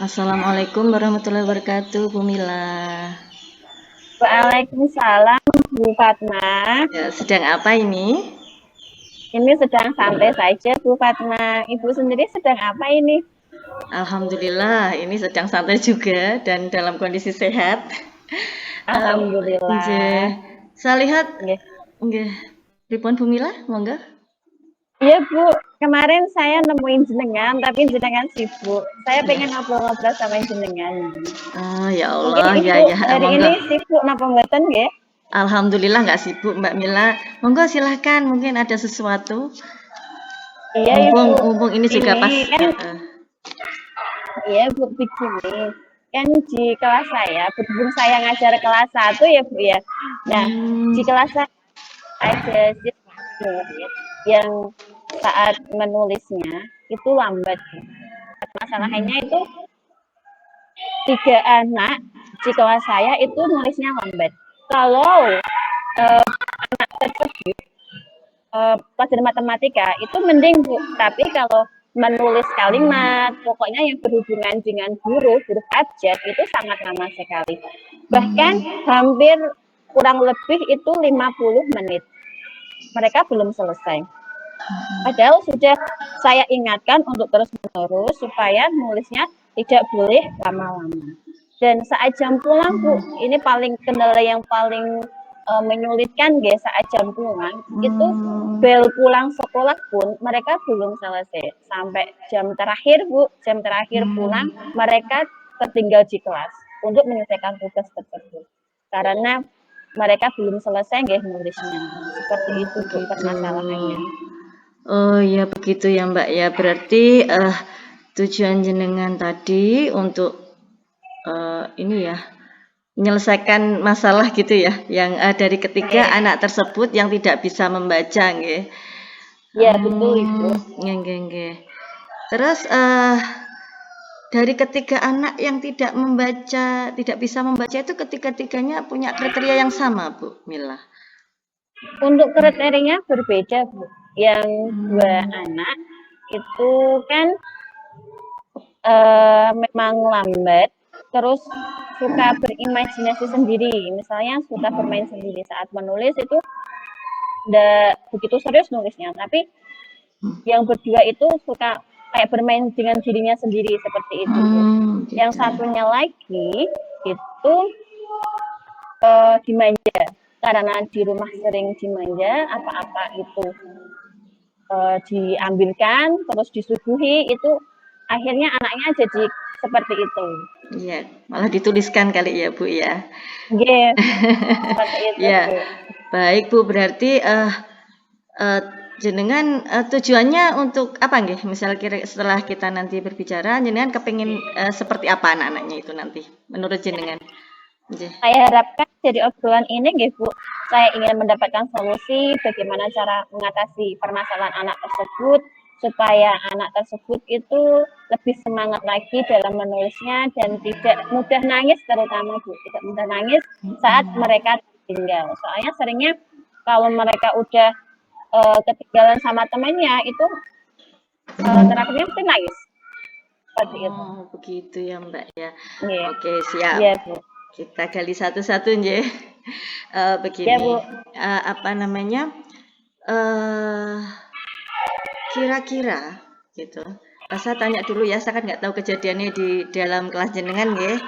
Assalamualaikum warahmatullahi wabarakatuh, Bu Mila. Waalaikumsalam, Bu Fatma. Ya, sedang apa ini? Ini sedang santai saja, Bu Fatma. Ibu sendiri sedang apa ini? Alhamdulillah, ini sedang santai juga dan dalam kondisi sehat. Eh, nggih. Alhamdulillah. Saya lihat, Nggih. nggih. Pripun Bu Mila, monggo. Iya, Bu. Kemarin saya nemuin jenengan, tapi jenengan sibuk. Saya pengen ngobrol-ngobrol sama jenengan. Oh, ya Mungkin Allah, ya Ibu ya, hari monggo. ini sibuk napa mboten nggih? Alhamdulillah nggak sibuk Mbak Mila. Monggo silahkan, mungkin ada sesuatu. Iya, Mumpung, Ibu. mumpung ini juga Ini pas. kan iya, Bu, begini. Kan di kelas saya, berhubung saya ngajar kelas 1 ya, Bu ya. Nah, Hmm, di kelas saya ada siswa yang saat menulisnya itu lambat. Masalahnya itu 3 anak di kelas saya itu nulisnya lambat. Kalau pelajaran matematika itu mending Bu, tapi kalau menulis kalimat, pokoknya yang berhubungan dengan huruf abjad itu sangat lama sekali. Bahkan hampir kurang lebih itu 50 menit. Mereka belum selesai. Padahal sudah saya ingatkan untuk terus-menerus supaya nulisnya tidak boleh lama-lama. Dan saat jam pulang, Bu, ini paling kendala yang paling menyulitkan guys saat jam pulang itu hmm, bel pulang sekolah pun mereka belum selesai sampai jam terakhir Bu, jam terakhir pulang hmm. mereka tertinggal di kelas untuk menyelesaikan tugas tersebut karena mereka belum selesai guys nulisnya seperti Oh, itu Bu begitu. permasalahannya. Oh ya begitu ya Mbak ya. Berarti tujuan jenengan tadi untuk ini ya menyelesaikan masalah gitu ya, yang dari ketiga Oke. anak tersebut yang tidak bisa membaca, nggih. Ya betul Ibu. Nggih nggih nggih. Terus dari ketiga anak yang tidak membaca, tidak bisa membaca itu ketiga-tiganya punya kriteria yang sama, Bu Mila. Untuk kriterianya berbeda Bu. Yang dua Hmm. anak itu kan memang lambat, terus suka berimajinasi sendiri. Misalnya suka bermain sendiri saat menulis itu tidak begitu serius nulisnya, tapi yang berdua itu suka kayak bermain dengan dirinya sendiri seperti itu Bu. Yang Gitu. satunya lagi itu dimanja karena di rumah sering dimanja apa-apa itu diambilkan terus disuguhi itu akhirnya anaknya jadi seperti itu. Iya, malah dituliskan kali ya, Bu ya. Yes, seperti itu Ya, Bu. baik Bu, berarti eh, jenengan tujuannya untuk apa nggih? Misal kira setelah kita nanti berbicara, jenengan kepingin seperti apa anak-anaknya itu nanti menurut jenengan? Nggih. Saya harapkan dari obrolan ini nggih Bu, saya ingin mendapatkan solusi bagaimana cara mengatasi permasalahan anak tersebut supaya anak tersebut itu lebih semangat lagi dalam menulisnya dan tidak mudah nangis terutama Bu, tidak mudah nangis saat mereka tinggal. Soalnya seringnya kalau mereka udah ketinggalan sama temannya itu terakhirnya mesti nangis seperti itu. Oh, begitu ya, Mbak ya. Iya, Oke, siap. iya Bu. Kita gali satu-satu nggih. Iya Begini, Bu. apa namanya? eh Kira-kira gitu. Saya tanya dulu ya, saya kan nggak tahu kejadiannya di dalam kelas jenengan nggih.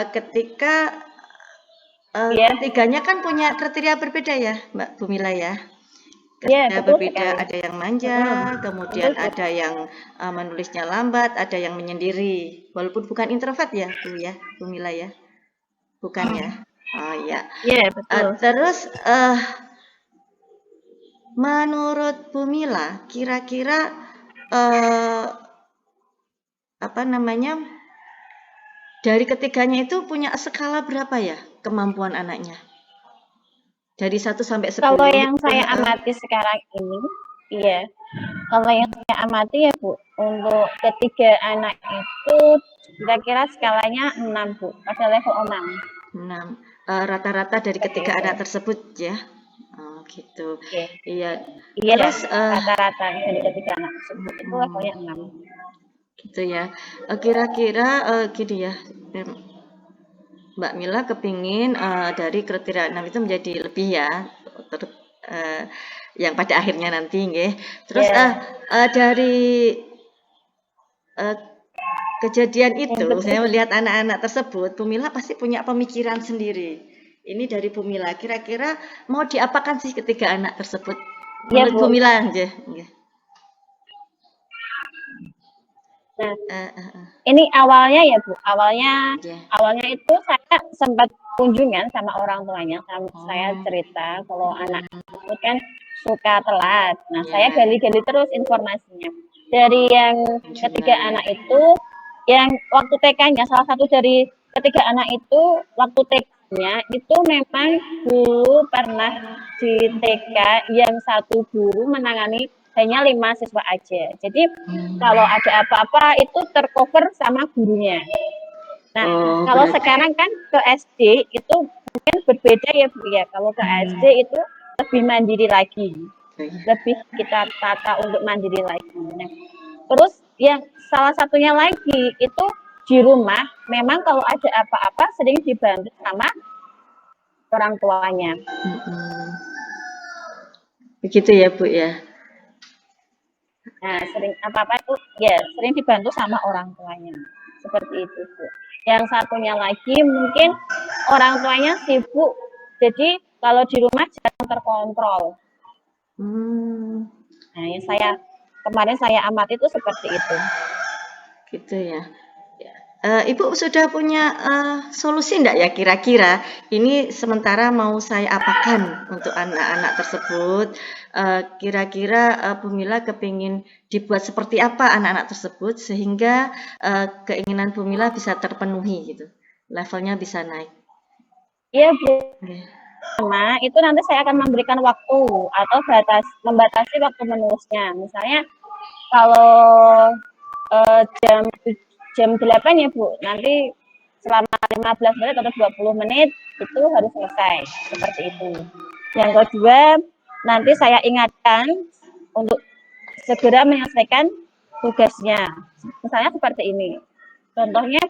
Ketika Iya, ketiganya kan punya kriteria berbeda ya, Mbak Bumila ya. iya Kriteria betul berbeda, sekali. ada yang manja, Mm-mm. kemudian Betul Bu. ada yang menulisnya lambat, ada yang menyendiri. Walaupun bukan introvert ya, Bu ya, Bumila ya. Bukan ya. Oh iya. Iya betul. Terus menurut Bumila, kira-kira eh, apa namanya? Dari ketiganya itu punya skala berapa ya kemampuan anaknya? Dari 1 sampai 10. Kalau yang saya amati sekarang ini, iya. Kalau yang saya amati ya Bu, untuk ketiga anak itu kira-kira skalanya 6 Bu, pada level 6. 6. Rata-rata dari Seperti ketiga itu. anak tersebut ya. Oh, gitu. Oke. Iya. Iya, Terus rata-rata dari ketiga anak tersebut itu mm, levelnya 6. Itu ya. Kira-kira gini ya, Mbak Mila kepingin dari kriteria 6 itu menjadi lebih ya, eh, yang pada akhirnya nanti, nggih. Terus Ya, dari eh, kejadian itu, yang saya betul. melihat anak-anak tersebut, Bu Mila pasti punya pemikiran sendiri. Ini dari Bu Mila, kira-kira mau diapakan sih ketiga anak tersebut? Iya, Menurut Bu. Bu Mila, nggih. Nggih. Nah, Eh, eh, eh, ini awalnya ya, Bu. Awalnya nggih. awalnya itu saya sempat kunjungan sama orang tuanya. Saya Oh, cerita kalau anak itu kan suka telat. Nah, saya ya, gali-gali terus informasinya. Dari yang ketiga kunjungan. anak itu, yang waktu TK-nya, salah satu dari ketiga anak itu, waktu TK-nya itu memang dulu pernah di TK yang satu guru menangani hanya 5 siswa aja. Jadi kalau Hmm. ada apa-apa itu tercover sama gurunya. Nah, Oh, kalau berarti. sekarang kan ke SD itu mungkin berbeda ya Bu ya. Kalau ke SD Hmm. itu lebih mandiri lagi, Oh, iya. lebih kita tata untuk mandiri lagi. Nah, terus yang salah satunya lagi itu di rumah memang kalau ada apa-apa sering dibantu sama orang tuanya. Mm-mm. Begitu ya, Bu ya. Nah, sering apa-apa itu ya sering dibantu sama orang tuanya. Seperti itu, Bu. Yang satunya lagi mungkin orang tuanya sibuk. Jadi kalau di rumah jarang terkontrol. Hmm, Nah, yang kemarin saya amati itu seperti itu. gitu ya. Ya. Ibu sudah punya solusi enggak ya kira-kira? Ini sementara mau saya apakan untuk anak-anak tersebut? Kira-kira Bu Mila kepingin dibuat seperti apa anak-anak tersebut sehingga keinginan Bu Mila bisa terpenuhi gitu, levelnya bisa naik. Iya, Bu. Oke. Karena itu nanti saya akan memberikan waktu atau membatasi waktu menulisnya. Misalnya kalau jam jam 8 ya Bu, nanti selama 15 menit atau 20 menit itu harus selesai. Seperti itu. Yang kedua, nanti saya ingatkan untuk segera menyelesaikan tugasnya. Misalnya seperti ini. Contohnya,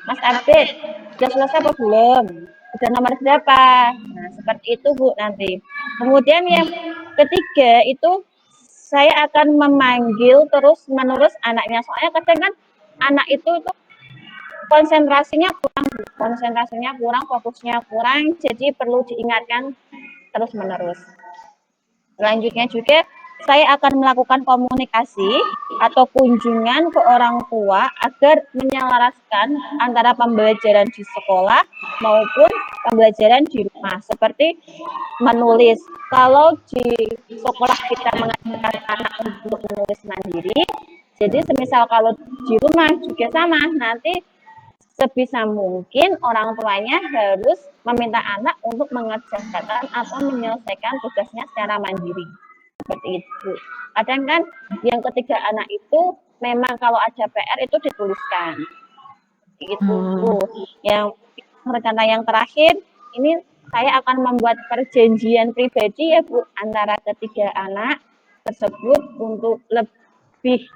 Mas update, sudah selesai apa belum? Sudah nomor berapa? Nah, seperti itu Bu nanti. Kemudian yang ketiga itu saya akan memanggil terus menerus anaknya. Soalnya kadang kan anak itu tuh konsentrasinya kurang, fokusnya kurang, jadi perlu diingatkan terus menerus. Selanjutnya juga saya akan melakukan komunikasi atau kunjungan ke orang tua agar menyelaraskan antara pembelajaran di sekolah maupun pembelajaran di rumah. Seperti menulis. Kalau di sekolah kita mengajarkan anak untuk menulis mandiri, jadi semisal kalau di rumah juga sama, nanti sebisa mungkin orang tuanya harus meminta anak untuk mengerjakan atau menyelesaikan tugasnya secara mandiri. Seperti itu. Kadang kan yang ketiga anak itu memang kalau ada PR itu dituliskan. Itu. Hmm. Yang rencana yang terakhir ini saya akan membuat perjanjian pribadi ya Bu antara ketiga anak tersebut untuk lebih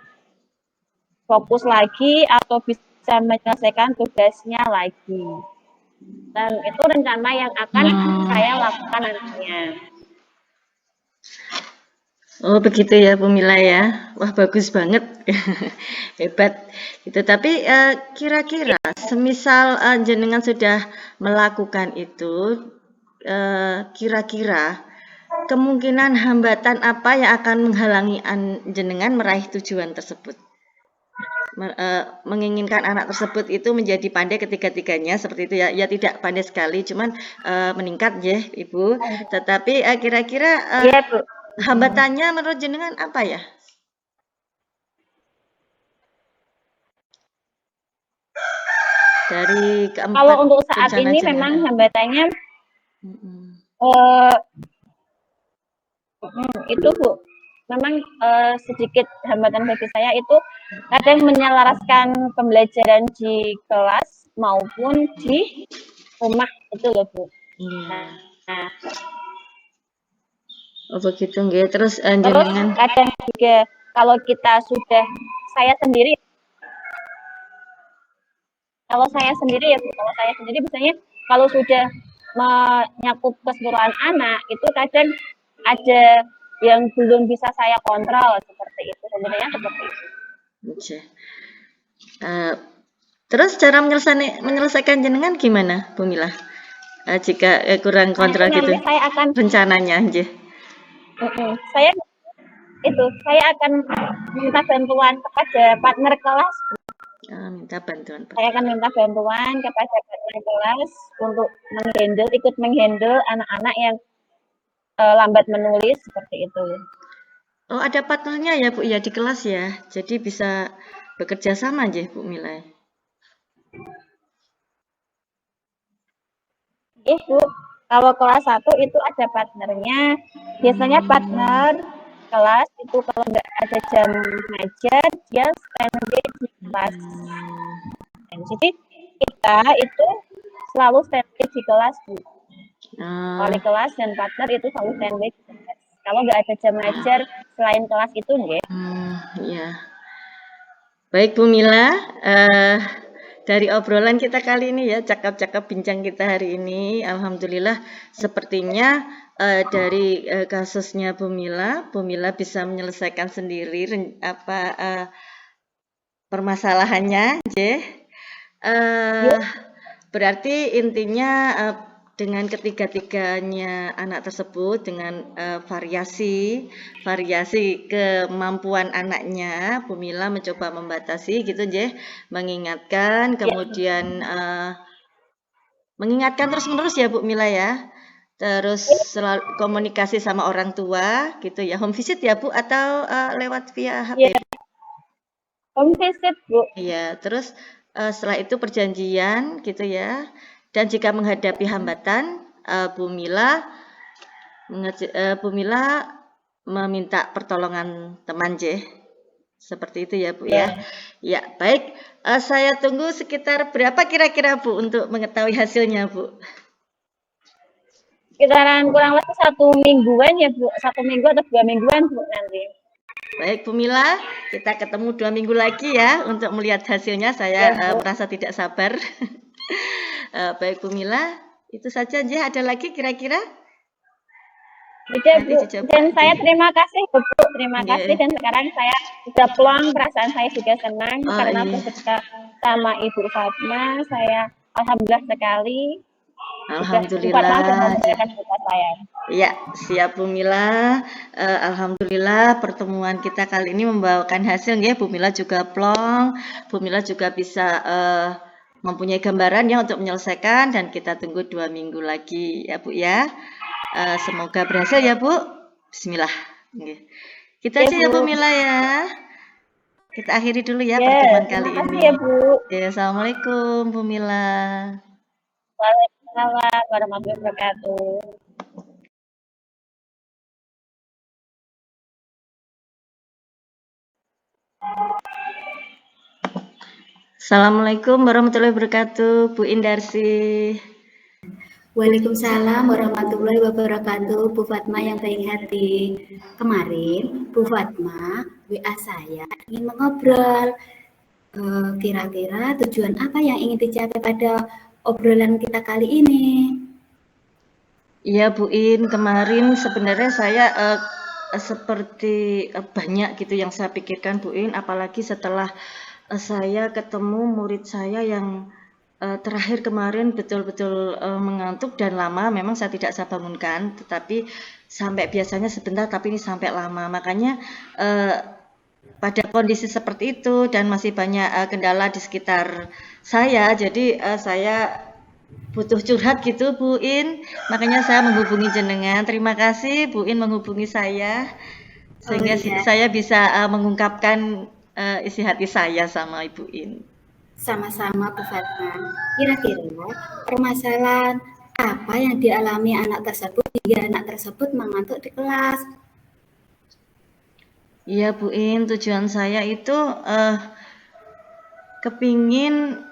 fokus lagi atau bisa menyelesaikan tugasnya lagi. Dan itu rencana yang akan saya Hmm. lakukan nantinya. Oh begitu ya Bu Mila ya. Wah bagus banget. Hebat. Gitu. Tapi kira-kira semisal jenengan sudah melakukan itu kira-kira kemungkinan hambatan apa yang akan menghalangi jenengan meraih tujuan tersebut? Menginginkan anak tersebut itu menjadi pandai ketiga-tiganya seperti itu ya. Ya tidak pandai sekali, cuman meningkat ya Ibu. Tetapi kira-kira Iya Bu. hambatannya menurut jenengan apa ya? Dari Kalau keempat untuk saat rencana ini memang jenengan. hambatannya Mm-mm. eh, itu Bu. Memang sedikit hambatan bagi saya itu kadang menyelaraskan pembelajaran di kelas maupun di rumah itu loh Bu. Iya. Nah, Oh begitu nggih. Terus terus jenengan kadang juga kalau kita sudah saya sendiri kalau saya sendiri ya Bu, kalau saya sendiri biasanya kalau sudah menyakup keseluruhan anak itu kadang ada yang belum bisa saya kontrol seperti itu, sebenarnya seperti itu. Oke. Terus cara menyelesaikan jenengan gimana, Bu Mila? Jika kurang kontrol gitu Nanti saya akan rencananya, nggih. saya akan minta bantuan kepada partner kelas. Minta bantuan, Pak. Saya akan minta bantuan kepada partner kelas untuk ikut menghandle anak-anak yang lambat menulis seperti itu. Oh, ada partnernya ya, Bu, ya di kelas ya. Jadi bisa bekerja sama aja, Bu Mila. Bu, kalau kelas 1 itu ada partnernya. Biasanya partner kelas itu kalau nggak ada jam ngajar, dia standby di kelas. Dan jadi kita itu selalu standby di kelas, Bu. Wali kelas dan partner itu selalu standby di kelas. Kalau nggak ada jam ngajar selain kelas itu, nggih. Iya. Baik, Bu Mila. Dari obrolan kita kali ini ya, cakap-cakap bincang kita hari ini, alhamdulillah sepertinya dari kasusnya Bu Mila bisa menyelesaikan sendiri permasalahannya, berarti intinya dengan ketiga-tiganya anak tersebut dengan variasi kemampuan anaknya, Bu Mila mencoba membatasi gitu, mengingatkan, kemudian mengingatkan terus-menerus ya Bu Mila ya. Terus selalu komunikasi sama orang tua gitu ya, home visit ya Bu, atau lewat via HP? Ya. Home visit, Bu. Iya, terus setelah itu perjanjian gitu ya. Dan jika menghadapi hambatan, Bu Mila meminta pertolongan teman, seperti itu ya Bu ya. Ya, baik. Saya tunggu sekitar berapa kira-kira Bu untuk mengetahui hasilnya, Bu? Sekitaran kurang lebih 1 mingguan ya Bu, 1 minggu atau 2 mingguan Bu nanti. Baik Bu Mila, kita ketemu 2 minggu lagi ya untuk melihat hasilnya. Saya merasa tidak sabar. Baik Bu Mila, itu saja aja. Ada lagi kira-kira? Tidak Bu, dan saya terima kasih Bu, terima kasih. Dan sekarang saya sudah plong, perasaan saya juga senang karena beserta sama Ibu Fatma. Saya alhamdulillah sekali. Alhamdulillah. Ya, siap Bu Mila. Alhamdulillah pertemuan kita kali ini membawakan hasil ya. Bu Mila juga plong. Bu Mila juga bisa mempunyai gambaran ya untuk menyelesaikan, dan kita tunggu 2 minggu lagi ya Bu ya. Semoga berhasil ya Bu. Bismillah. Kita aja ya Bu Mila ya. Kita akhiri dulu ya pertemuan kali ini. Terima kasih ya Bu. Assalamualaikum Bu Mila. Waalaikumsalam warahmatullahi wabarakatuh. Assalamualaikum warahmatullahi wabarakatuh, Bu Indarsi. Waalaikumsalam warahmatullahi wabarakatuh, Bu Fatma yang baik hati. Kemarin Bu Fatma WA saya ingin mengobrol. Kira-kira tujuan apa yang ingin dicapai pada obrolan kita kali ini? Iya Bu In, kemarin sebenarnya saya seperti banyak gitu yang saya pikirkan Bu In, apalagi setelah saya ketemu murid saya yang terakhir kemarin betul-betul mengantuk dan lama. Memang saya tidak saya bangunkan, tetapi sampai biasanya sebentar, tapi ini sampai lama. Makanya pada kondisi seperti itu dan masih banyak kendala di sekitar saya, jadi saya butuh curhat gitu Bu In, makanya saya menghubungi jenengan. Terima kasih Bu In menghubungi saya sehingga saya bisa mengungkapkan isi hati saya sama Ibu In. Sama-sama Bu Fatma. Kira-kira permasalahan apa yang dialami anak tersebut hingga anak tersebut mengantuk di kelas? Iya Bu In, tujuan saya itu kepingin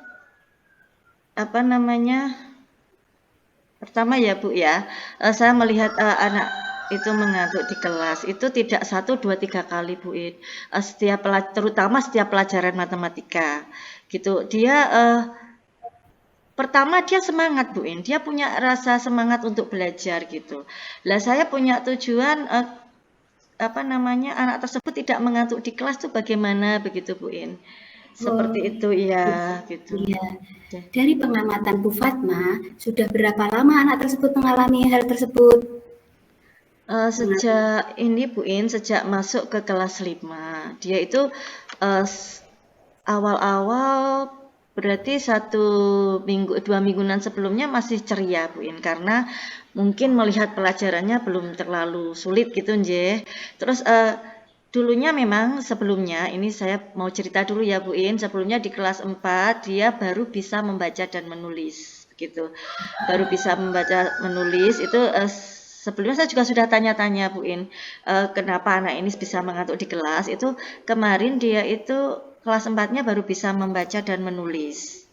pertama ya Bu ya, saya melihat anak itu mengantuk di kelas itu tidak 1, 2, 3 kali Bu In. Terutama setiap pelajaran matematika gitu, dia pertama dia semangat Bu In, dia punya rasa semangat untuk belajar gitu. Lah saya punya tujuan anak tersebut tidak mengantuk di kelas tuh bagaimana begitu Bu In. Oh, Seperti itu ya gitu. iya. Dari pengamatan Bu Fatma, sudah berapa lama anak tersebut mengalami hal tersebut? Sejak ini Bu In, sejak masuk ke kelas 5, dia itu awal-awal berarti 1 minggu, 2 mingguan sebelumnya masih ceria Bu In, karena mungkin melihat pelajarannya belum terlalu sulit gitu nje. Terus dulunya memang sebelumnya, ini saya mau cerita dulu ya Bu In, sebelumnya di kelas 4 dia baru bisa membaca dan menulis gitu. Baru bisa membaca menulis itu sebelumnya saya juga sudah tanya-tanya Bu In, kenapa anak ini bisa mengantuk di kelas. Itu kemarin dia itu kelas 4-nya baru bisa membaca dan menulis.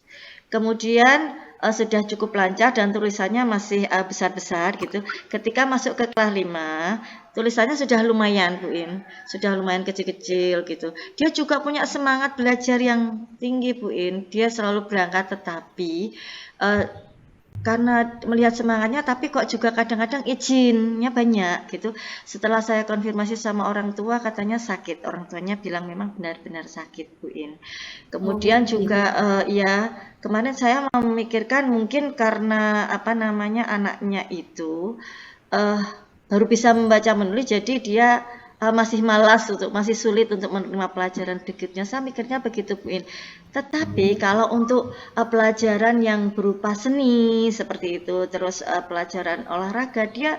Kemudian sudah cukup lancar dan tulisannya masih besar-besar gitu. Ketika masuk ke kelas 5, tulisannya sudah lumayan Bu In, sudah lumayan kecil-kecil gitu. Dia juga punya semangat belajar yang tinggi Bu In. Dia selalu berangkat, tetapi karena melihat semangatnya, tapi kok juga kadang-kadang izinnya banyak gitu. Setelah saya konfirmasi sama orang tua, katanya sakit. Orang tuanya bilang memang benar-benar sakit Bu In. Kemudian juga ya kemarin saya memikirkan mungkin karena anaknya itu baru bisa membaca menulis, jadi dia masih malas masih sulit untuk menerima pelajaran berikutnya. Saya mikirnya begitu Bu In. Tetapi kalau untuk pelajaran yang berupa seni seperti itu, terus pelajaran olahraga, dia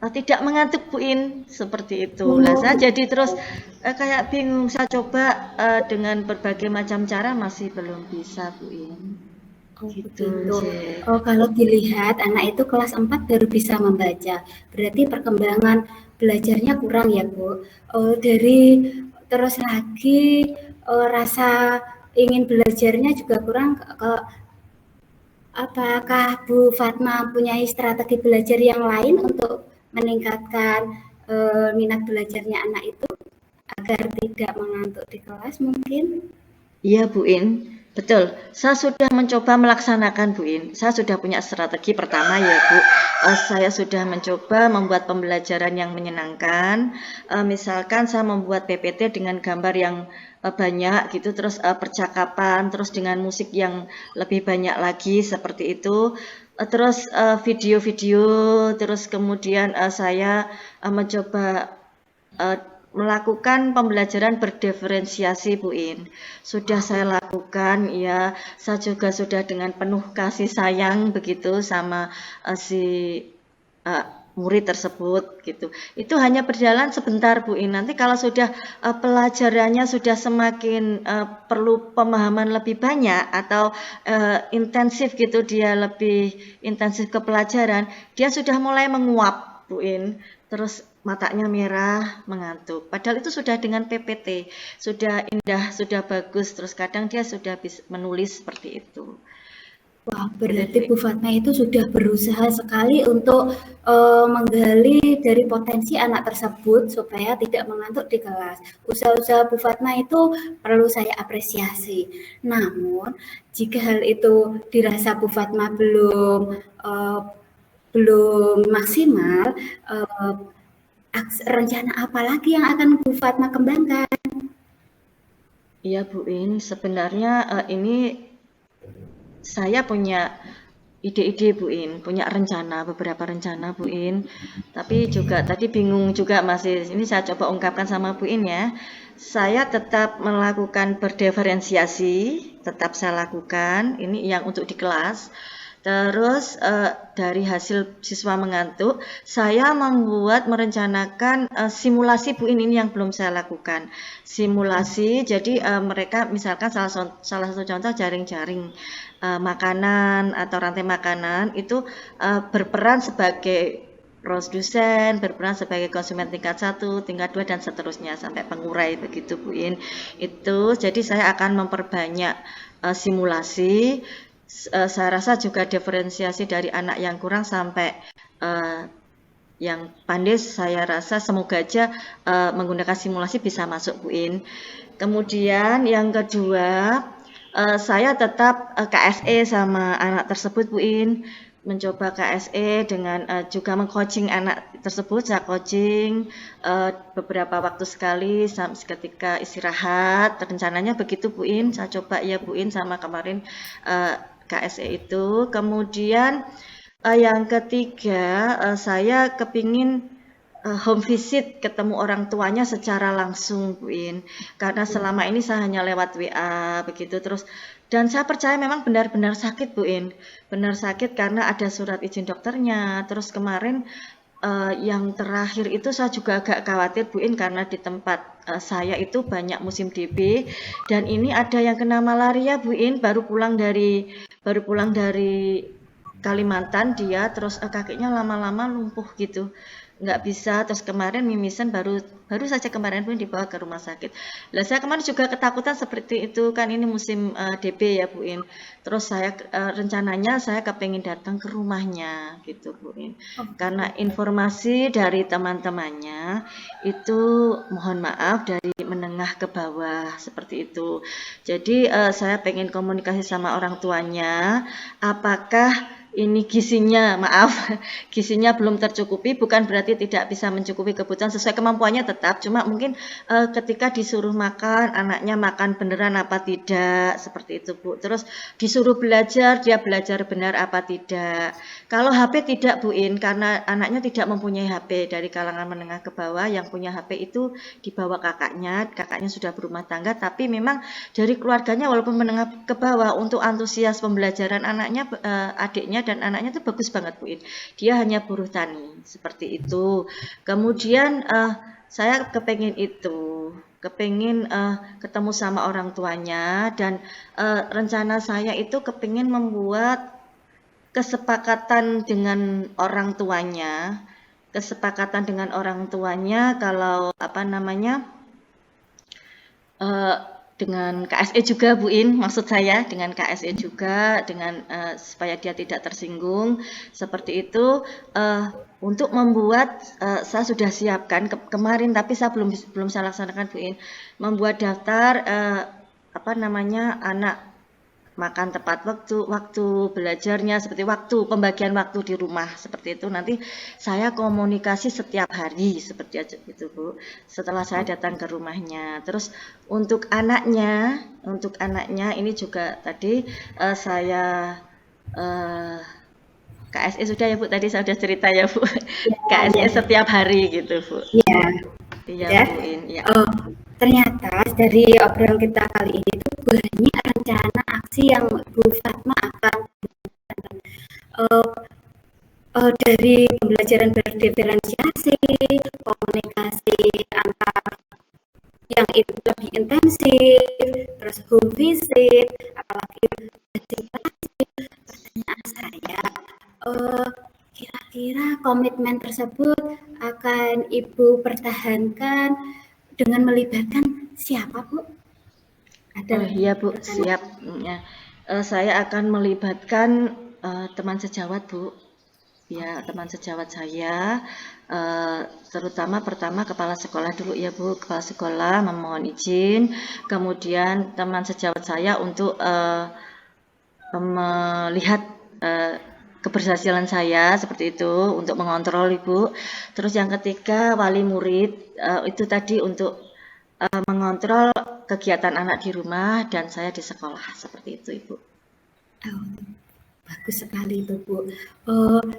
tidak mengantuk Bu In, seperti itu. Lah saya jadi terus kayak bingung. Saya coba dengan berbagai macam cara masih belum bisa Bu In. Oh, Gitu, begitu. J. Oh, kalau dilihat anak itu kelas 4 baru bisa membaca. Berarti perkembangan belajarnya kurang ya, Bu. Oh, dari terus lagi rasa ingin belajarnya juga kurang. Apakah Bu Fatma punya strategi belajar yang lain untuk meningkatkan minat belajarnya anak itu agar tidak mengantuk di kelas mungkin? Iya Bu In, betul. Saya sudah mencoba melaksanakan Bu In. Saya sudah punya strategi pertama ya Bu. Saya sudah mencoba membuat pembelajaran yang menyenangkan. Misalkan saya membuat PPT dengan gambar yang banyak gitu, terus percakapan, terus dengan musik yang lebih banyak lagi seperti itu. Terus video-video, terus kemudian saya mencoba eh, melakukan pembelajaran berdiferensiasi Bu In. Sudah saya lakukan ya, saya juga sudah dengan penuh kasih sayang begitu sama si uh, murid tersebut gitu. Itu hanya berjalan sebentar Bu In. Nanti kalau sudah pelajarannya sudah semakin perlu pemahaman lebih banyak atau intensif gitu, dia lebih intensif ke pelajaran, dia sudah mulai menguap Bu In. Terus matanya merah, mengantuk. Padahal itu sudah dengan PPT, sudah indah, sudah bagus. Terus kadang dia sudah bisa menulis seperti itu. Wah, Gitu, berarti Bu In. Bu Fatma itu sudah berusaha sekali untuk menggali dari potensi anak tersebut supaya tidak mengantuk di kelas. Usaha-usaha Bu Fatma itu perlu saya apresiasi. Namun, jika hal itu dirasa Bu Fatma belum maksimal, rencana apa lagi yang akan Bu Fatma kembangkan? Iya Bu In, sebenarnya ini saya punya ide-ide Bu In, punya rencana, beberapa rencana Bu In. Tapi juga tadi bingung juga masih, ini saya coba ungkapkan sama Bu In ya. Saya tetap melakukan berdiferensiasi, tetap saya lakukan, ini yang untuk di kelas. Terus dari hasil siswa mengantuk, saya merencanakan simulasi Bu In, ini yang belum saya lakukan. Simulasi, jadi mereka misalkan salah satu contoh jaring-jaring makanan atau rantai makanan itu berperan sebagai produsen, berperan sebagai konsumen tingkat 1, tingkat 2 dan seterusnya sampai pengurai begitu Bu In. Itu jadi saya akan memperbanyak simulasi. Saya rasa juga diferensiasi dari anak yang kurang sampai yang pandai, saya rasa semoga aja menggunakan simulasi bisa masuk Bu In. Kemudian yang kedua, saya tetap KSE sama anak tersebut Bu In, mencoba KSE dengan juga meng-coaching anak tersebut. Saya coaching beberapa waktu sekali ketika istirahat, rencananya begitu Bu In. Saya coba ya Bu In sama kemarin KSE itu. Kemudian yang ketiga, saya kepingin home visit, ketemu orang tuanya secara langsung Bu In, karena selama ini saya hanya lewat WA begitu terus, dan saya percaya memang benar-benar sakit Bu In, benar sakit karena ada surat izin dokternya. Terus kemarin yang terakhir itu saya juga agak khawatir Bu In, karena di tempat saya itu banyak musim DB dan ini ada yang kena malaria Bu In, baru pulang dari Kalimantan dia, terus kakinya lama-lama lumpuh gitu, nggak bisa. Terus kemarin mimisan baru saja kemarin pun dibawa ke rumah sakit. Lah saya kemarin juga ketakutan seperti itu, kan ini musim DB ya Bu In. Terus saya rencananya saya kepengen datang ke rumahnya gitu Bu In. Karena informasi dari teman-temannya itu mohon maaf dari menengah ke bawah seperti itu. Jadi saya pengen komunikasi sama orang tuanya, apakah ini gizinya, maaf, gizinya belum tercukupi, bukan berarti tidak bisa mencukupi kebutuhan sesuai kemampuannya tetap, cuma mungkin ketika disuruh makan, anaknya makan beneran apa tidak, seperti itu Bu. Terus disuruh belajar, dia belajar benar apa tidak. Kalau HP tidak Bu In, karena anaknya tidak mempunyai HP, dari kalangan menengah ke bawah, yang punya HP itu dibawa kakaknya sudah berumah tangga, tapi memang dari keluarganya walaupun menengah ke bawah, untuk antusias pembelajaran anaknya, adiknya dan anaknya itu bagus banget Bu In. Dia hanya buruh tani seperti itu. Kemudian saya kepengen ketemu sama orang tuanya, dan rencana saya itu kepengen membuat kesepakatan dengan orang tuanya, kalau dengan KSE juga Bu In, maksud saya dengan KSE juga, dengan supaya dia tidak tersinggung seperti itu, untuk membuat saya sudah siapkan kemarin, tapi saya belum saya laksanakan Bu In, membuat daftar anak makan tepat waktu belajarnya, seperti waktu pembagian waktu di rumah seperti itu. Nanti saya komunikasi setiap hari seperti itu Bu, setelah saya datang ke rumahnya. Terus untuk anaknya ini juga tadi saya KSE sudah ya Bu, tadi saya sudah cerita ya Bu, KSE setiap hari gitu Bu. Iya Bu In, ya. Ternyata dari obrolan kita kali ini tuh banyak rencana aksi yang Bu Fatma akan dari pembelajaran berdiferensiasi, komunikasi antar yang lebih intensif, terus home visit, apalagi partisipasi. Pertanyaan saya, kira-kira komitmen tersebut akan Ibu pertahankan dengan melibatkan siapa Bu? Iya Bu, siap. Ya. Saya akan melibatkan teman sejawat Bu. Ya, teman sejawat saya, terutama pertama kepala sekolah dulu ya Bu, kepala sekolah memohon izin, kemudian teman sejawat saya untuk melihat keberhasilan saya seperti itu, untuk mengontrol Ibu. Terus yang ketiga wali murid, itu tadi untuk mengontrol kegiatan anak di rumah dan saya di sekolah seperti itu Ibu. Bagus sekali itu Bu.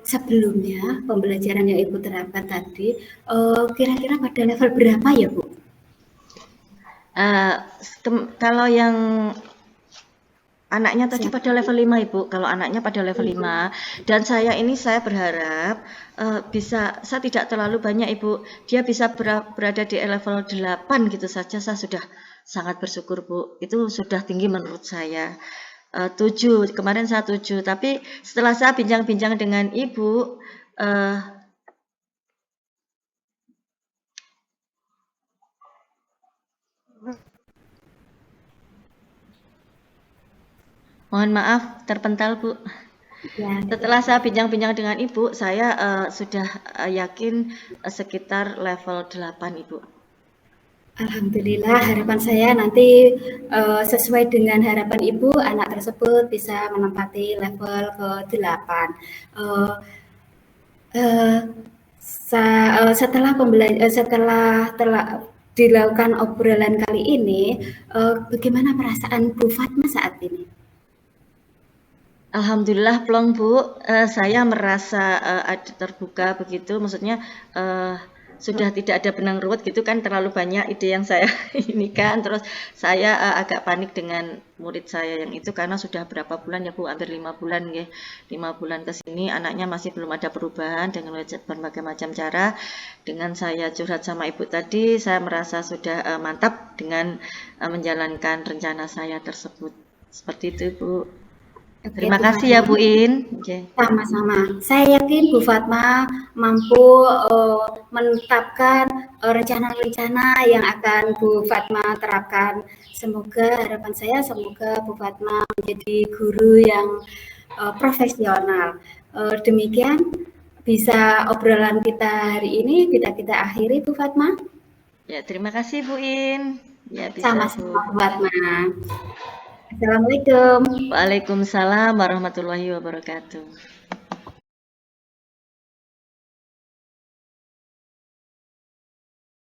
Sebelumnya pembelajaran yang Ibu terapkan tadi, kira-kira pada level berapa ya Bu? Kalau yang anaknya tadi pada level 5 Ibu, kalau anaknya pada level 5, dan saya berharap saya tidak terlalu banyak Ibu, dia bisa berada di level 8 gitu saja, saya sudah sangat bersyukur Bu, itu sudah tinggi menurut saya. 7, kemarin saya 7, tapi setelah saya bincang-bincang dengan Ibu, mohon maaf terpental Bu. Ya. Setelah saya bincang-bincang dengan Ibu, saya sudah yakin sekitar level 8 Ibu. Alhamdulillah, harapan saya nanti sesuai dengan harapan Ibu, anak tersebut bisa menempati level ke-8. Eh, eh, setelah dilakukan obrolan kali ini, bagaimana perasaan Bu Fatma saat ini? Alhamdulillah plong Bu, saya merasa terbuka begitu, maksudnya sudah tidak ada benang ruwet gitu kan, terlalu banyak ide yang saya ini kan, terus saya agak panik dengan murid saya yang itu karena sudah berapa bulan ya Bu, hampir 5 bulan ya, 5 bulan ke sini anaknya masih belum ada perubahan dengan berbagai macam cara. Dengan saya curhat sama Ibu tadi, saya merasa sudah mantap dengan menjalankan rencana saya tersebut. Seperti itu Bu. Oke, Terima Bu kasih ya Fatma. Bu In. Oke. Sama-sama. Saya yakin Bu Fatma mampu menetapkan rencana-rencana yang akan Bu Fatma terapkan. Semoga harapan saya semoga Bu Fatma menjadi guru yang profesional. Demikian bisa obrolan kita hari ini kita akhiri Bu Fatma. Ya, terima kasih Bu In. Ya, bisa Sama-sama Bu. Bu Fatma. Assalamualaikum. Waalaikumsalam warahmatullahi wabarakatuh.